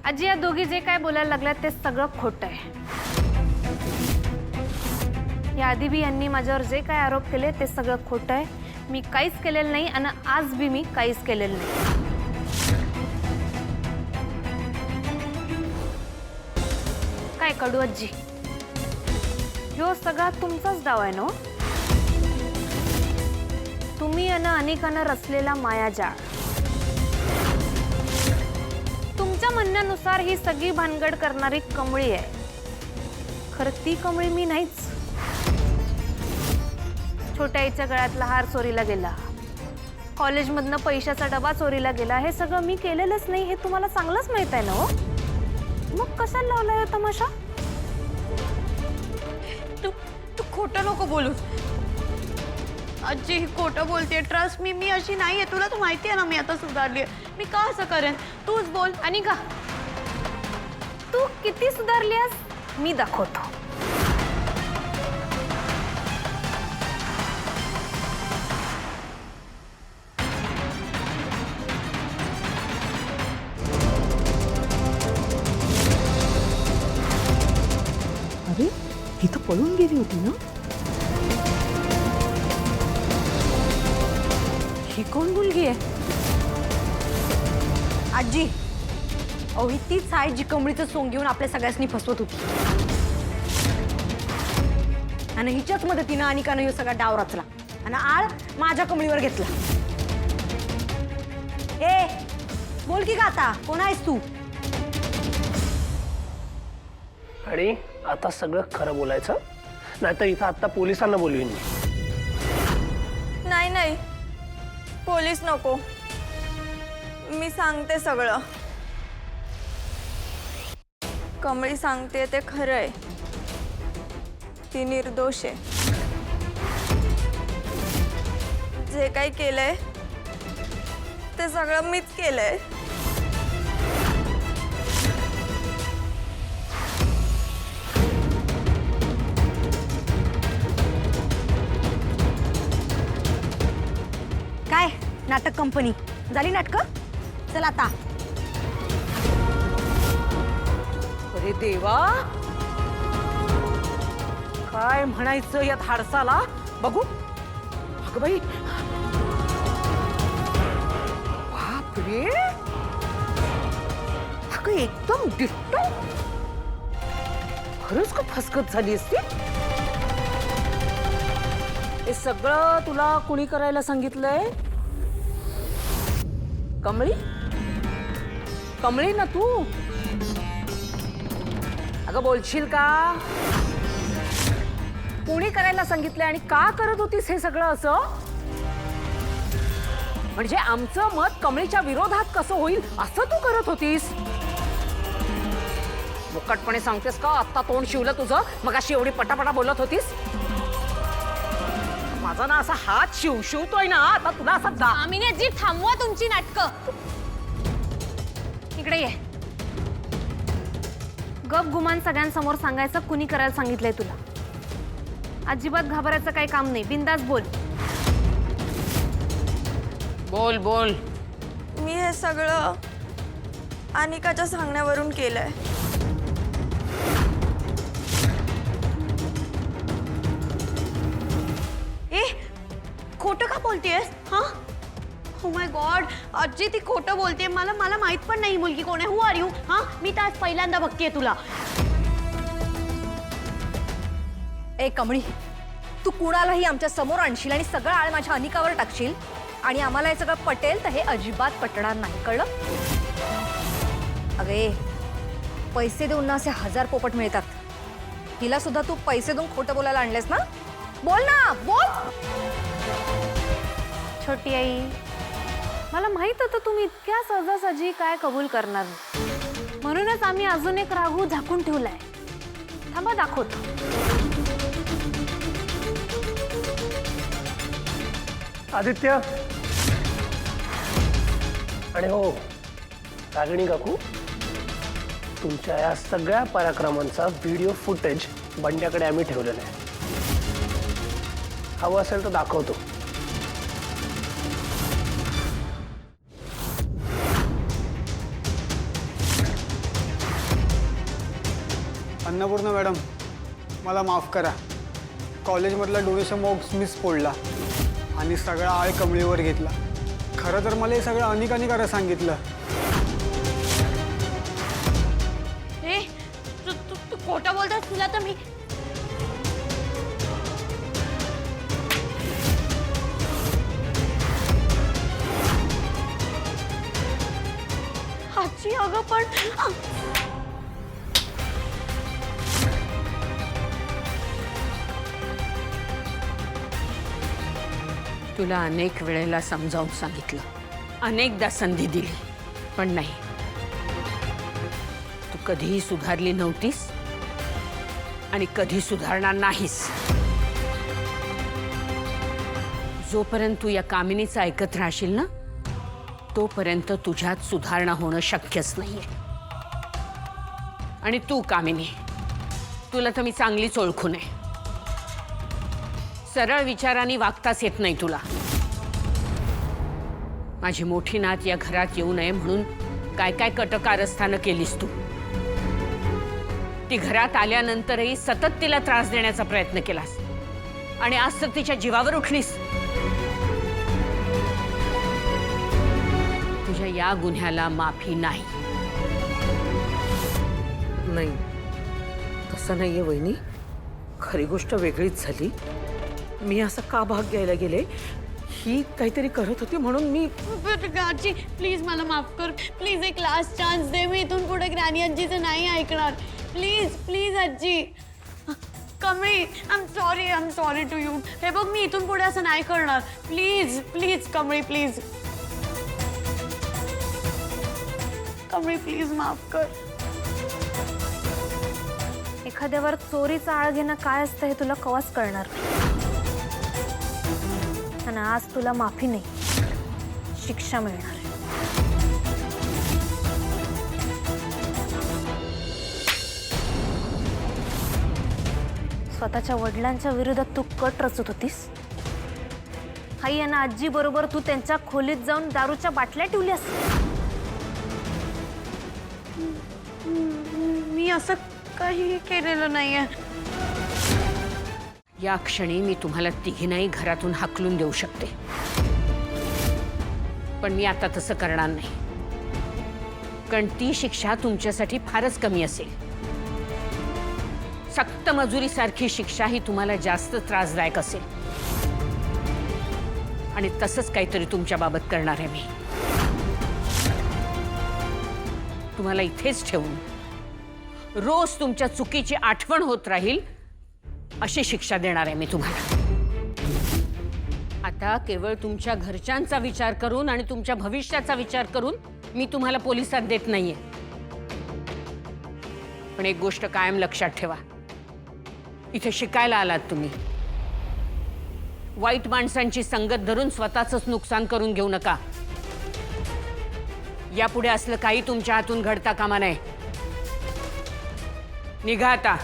आजी या दोघी जे काय बोलायला लागल्यात ते सगळं खोटं आहे। याआधी बी यांनी माझ्यावर जे काय आरोप केले ते सगळं खोटं आहे। मी काहीच केलेलं नाही आणि आज बी मी काहीच केलेलं नाही। काय कडू आजी, ह्यो सगळा तुमचाच डाव आहे ना? तुम्ही आणि अनेकांना रचलेला मायाजाळ। तुमच्या म्हणण्यानुसार ही सगळी भानगड करणारी कमळी आहे, खरं ती कमळी मी नाहीच। छोट्या आईच्या गळ्यातला हार चोरीला गेला, कॉलेजमधनं पैशाचा डबा चोरीला गेला, हे सगळं मी केलेलंच नाही हे तुम्हाला चांगलंच माहित आहे ना हो? मग कशाला लावलाय तमाशा? तू खोटं नको बोलू आजी, ही खोटं बोलते। ट्रस्ट मी अशी नाहीये, तुला तर माहिती आहे ना मी आता सुधारली आहे। मी का असं करेन? तूच बोल। अनिका, तू किती सुधारलीस मी दाखवतो। अरे ही तर पळून गेली होती ना? ही कोण मुलगी आहे? आजी, अहो ही तीच आहे जी कमळीचं सोंग घेऊन आपल्या सगळ्यांनी फसवत होती आणि हिच्याच मदतीनं अनिकानं ह्यो सगळा डाव रचला आणि आळ माझ्या कमळीवर घेतला। ए बोल की का आता, कोण आहेस तू? आणि आता सगळं खरं बोलायचं, नाहीतर इथं आता पोलिसांना बोलवीन मी। नाही नाही, पोलीस नको, मी सांगते सगळं। कमळी सांगते ते खरं आहे, ती निर्दोष आहे। जे काही केलंय ते सगळं मीच केलंय। काय नाटक कंपनी झाली नाटकं? चल आता। अरे देवा, काय म्हणायचं या धाडसाला? बघू अगं बाई, बापरे, अगं एकदम डिट्टो। खरंच का फसगत झाली असती? हे सगळं तुला कुणी करायला सांगितलंय? कमळी? कमळी ना तू? अगं बोलशील का? कुणी करायला सांगितलंय आणि का करत होतीस हे सगळं असं? म्हणजे आमचं मत कमळीच्या विरोधात कसं होईल असं तू करत होतीस? मुकटपणे सांगतेस का? आत्ता तोंड शिवलं तुझं, मग अशी एवढी पटापटा बोलत होतीस? माझा ना असा हात शिवशिवतोय ना आता तुला असा आमिनाजी, थांबवा तुमची नाटकं। इकडे ये। गप गुमान सगळ्यांसमोर सांगायचं कुणी करायला सांगितलंय तुला। अजिबात घाबरायचं काही काम नाही, बिंदास बोल। बोल बोल। मी हे सगळं अनिकाच्या सांगण्यावरून केलंय। ए खोटं का बोलतेस? हा, ओ माय गॉड आजी, ती खोटं बोलते। मला माहित पण नाही मुलगी कोण आहे। हु आर यू? हा, मी तर आज पहिल्यांदा बघतेय तुला। ए कमळी, तू कुणालाही आमच्या समोर आणशील आणि सगळं आळ माझ्या अनिकावर टाकशील आणि आम्हाला हे सगळं पटेल तर हे अजिबात पटणार नाही, कळलं? अगे, पैसे देऊन ना असे 1000 पोपट मिळतात। हिला सुद्धा तू पैसे देऊन खोटं बोलायला आणलेस ना? बोल ना, बोल। छोटी आई, मला माहित होतं तुम्ही इतक्या सहजासहजी काय कबूल करणार नाही, म्हणूनच आम्ही अजून एक राहू झाकून ठेवलाय। थांबा, दाखवतो। आदित्य आणि हो रागिणी काकू, तुमच्या या सगळ्या पराक्रमांचा व्हिडिओ फुटेज बंड्याकडे आम्ही ठेवलेला आहे। हवं असेल तर दाखवतो। अन्नपूर्णा मॅडम, मला माफ करा. कॉलेजमधला डोनेशन बॉक्स मिस फोडला आणि सगळा आळ कमळीवर घेतला. खरं तर मला हे सगळं अनिकाने सांगितलं. हे तू तू तू खोटं बोलतोस. तुला तर मी आजी अगं पण तुला अनेक वेळेला समजावून सांगितलं, अनेकदा संधी दिली, पण नाही. तू कधीही सुधारली नव्हतीस आणि कधी सुधारणार नाहीस. जोपर्यंत तू या कामिनीचं ऐकत राहशील ना, तोपर्यंत तुझ्यात सुधारणा होणं शक्यच नाहीये. आणि तू कामिनी, तुला तर मी चांगलीच ओळखून आहे. सरळ विचारांनी वागताच येत नाही तुला. माझी मोठी नात या घरात येऊ नये म्हणून काय काय कटकारस्थानं केलीस तू. ती घरात आल्यानंतरही सतत तिला त्रास देण्याचा प्रयत्न केलास आणि आज तर तिच्या जीवावर उठलीस. तुझ्या या गुन्ह्याला माफी नाही. नाही, तसं नाहीये वहिनी. खरी गोष्ट वेगळीच झाली. मी असं का भाग घ्यायला गेले, ही काहीतरी करत होती म्हणून मी. आजी प्लीज मला माफ कर. प्लीज एक लास्ट चान्स दे. मी इथून पुढे ग्रॅनी आजीचं नाही ऐकणार. प्लीज प्लीज आजी. Kamli, I am sorry to you. हे बघ, मी इथून पुढे असं नाही करणार. Please please Kamli, please Kamli, please माफ कर. एखाद्यावर चोरीचा आळ घेणं काय असतं हे तुला कवाच कळणार. आणि आज तुला माफी नाही, शिक्षा मिळणार आहे. स्वतःच्या वडिलांच्या विरोधात तू कट रचत होतीस. आई आणि आजी बरोबर तू त्यांच्या खोलीत जाऊन दारूच्या बाटल्या ठेवल्यास. मी असं काही केलेलं नाहीये. या क्षणी मी तुम्हाला तिघींनाही घरातून हाकलून देऊ शकते, पण मी आता तसं करणार नाही. कारण ती शिक्षा तुमच्यासाठी फारच कमी असेल. सक्त मजुरीसारखी शिक्षा ही तुम्हाला जास्त त्रासदायक असेल. आणि तसंच काहीतरी तुमच्या बाबत करणार आहे मी. तुम्हाला इथेच ठेवून रोज तुमच्या चुकीची आठवण होत राहील अशी शिक्षा देणार आहे मी तुम्हाला. आता केवळ तुमच्या घरच्यांचा विचार करून आणि तुमच्या भविष्याचा विचार करून मी तुम्हाला पोलिसात देत नाहीये. पण एक गोष्ट कायम लक्षात ठेवा, इथे शिकायला आलात तुम्ही. वाईट माणसांची संगत धरून स्वतःच नुकसान करून घेऊ नका. यापुढे असलं काही तुमच्या हातून घडता कामा नये. निघा आता.